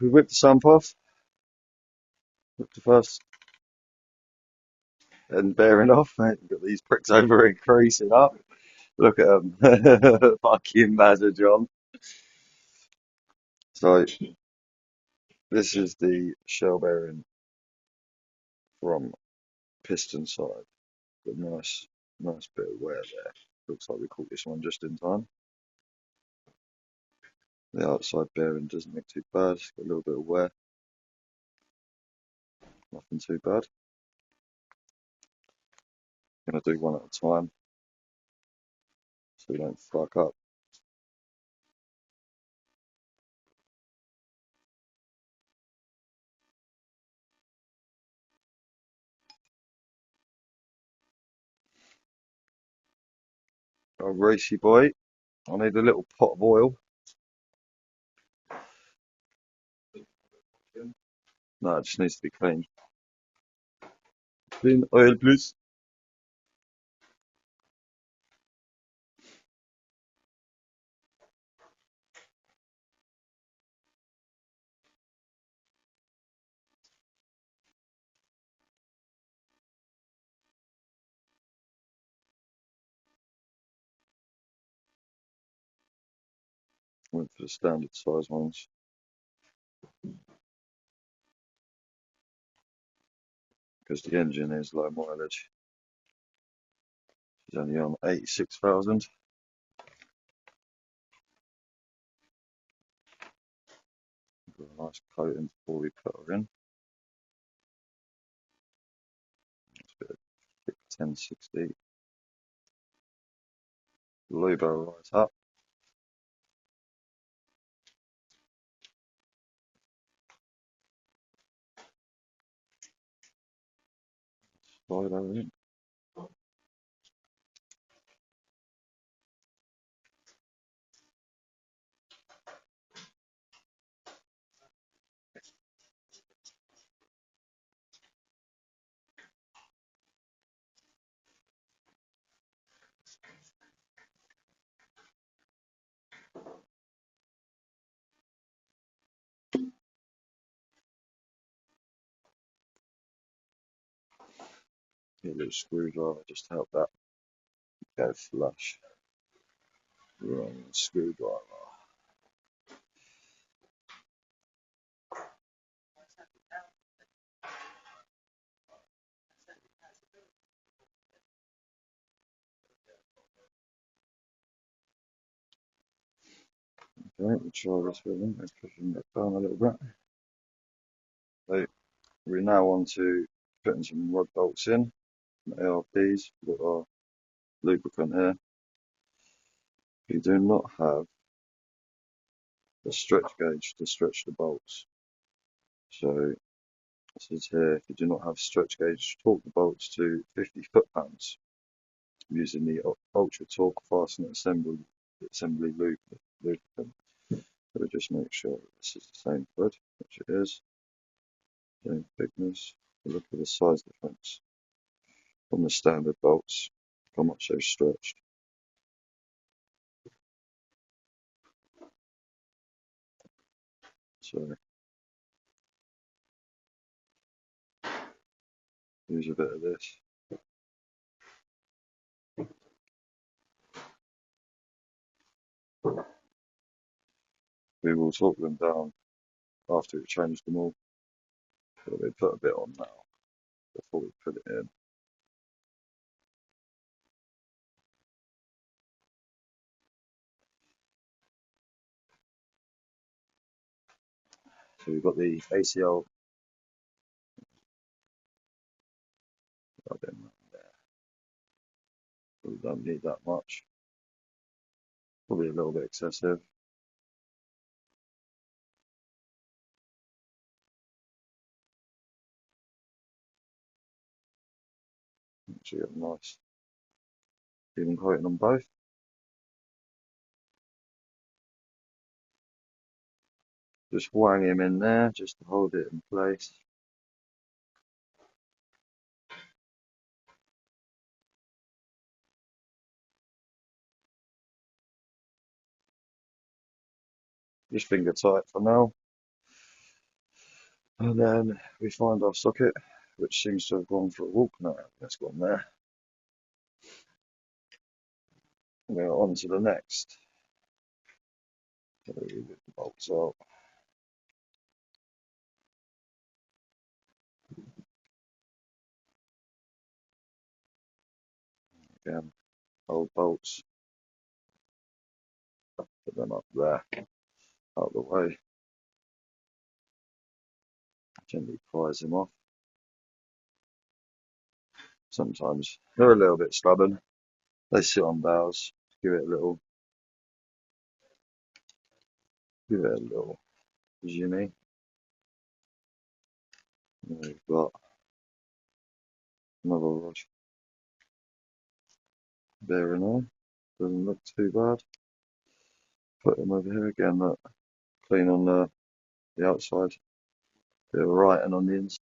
We whipped the sump off, whipped the first end bearing off, mate. We've got these pricks over here creasing up. Look at them. Fucking Mazda John. So this is the shell bearing from piston side. Got nice bit of wear there. Looks like we caught this one just in time. The outside bearing doesn't look too bad. It's got a little bit of wear. Nothing too bad. Gonna do one at a time so we don't fuck up. Oh, racy boy. I need a little pot of oil. No, it just needs to be clean. Clean oil, please. Went for the standard size ones because the engine is low mileage. It's only on 86,000. Got a nice coating before we put her in. It's a bit of thick 1060. Lube her right up. Slide her in. Get a little screwdriver just to help that go flush. Wrong screwdriver. Okay, we'll try this with them. Let's push them down a little bit. So we're now on to putting some rod bolts in, some ARPs. We've got our lubricant here. We do not have a stretch gauge to stretch the bolts. So it says here, if you do not have stretch gauge, torque the bolts to 50 foot-pounds using the Ultra Torque Fastener assembly lubricant. So just make sure that this is the same thread, which it is. Same thickness. Look at the size difference from the standard bolts, how much they've stretched. So use a bit of this. We will torque them down after we change them all. So we put a bit on now before we put it in. So we've got the ACL there. We don't need that much. Probably a little bit excessive. Actually got a nice even coating on both. Just wang him in there just to hold it in place. just finger tight for now. And then we find our socket, which seems to have gone for a walk now. That's gone there. We're on to the next. So we get the bolts out. Again, old bolts. Put them up there, out of the way. Gently prise them off. Sometimes they're a little bit stubborn. They sit on valves. Give it a little shimmy. And we've got another rod bearing there. Doesn't look too bad. Put them over here again. Look, clean on the outside. Bit of writing on the inside.